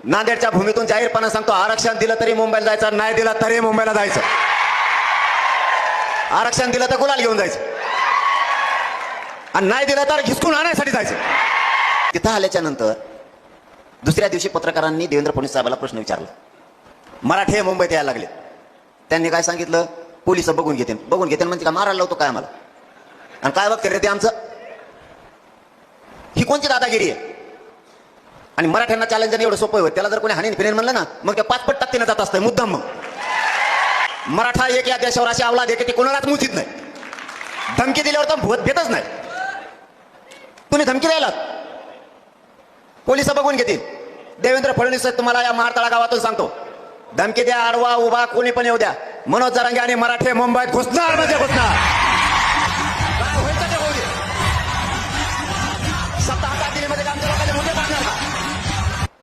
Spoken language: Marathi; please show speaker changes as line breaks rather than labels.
नांदेडच्या भूमीतून जाहीरपणे सांगतो, आरक्षण दिलं तरी मुंबईला जायचं, नाही दिलं तरी मुंबईला जायचं. आरक्षण दिलं तर गुलाल घेऊन जायचं आणि नाही दिलं तर घिसकून आणायसाठी जायचं. तिथं आल्याच्या नंतर दुसऱ्या दिवशी पत्रकारांनी देवेंद्र फडणवीस साहेबांना प्रश्न विचारला. मराठे मुंबईत यायला लागले. त्यांनी काय सांगितलं, पोलिस बघून घेते म्हणजे का मारायला लावतो काय आम्हाला, आणि काय बघते रे ते आमचं, ही कोणती दादागिरी आहे. आणि मराठ्यांना चॅलेंज एवढं सोपं होतं, त्याला जर कोणी हानी फिरेन म्हणलं ना, मग ते 5 पट ताकदीनं जात असतं मुद्दाम. मग मराठा एक या देशावर अशी अवलाद आहे की ती कोणालाच मुचित नाही. धमकी दिल्यावर तर भूत भेटच नाही. तुम्ही धमकी द्यायला पोलिस बघून घेतील. देवेंद्र फडणवीस तुम्हाला या महाडतळा गावातून सांगतो, धमकी द्या, आडवा उभा कोणी पण येऊ द्या, मनोज जरांगे आणि मराठे मुंबईत घुसणार म्हणजे घुसणार.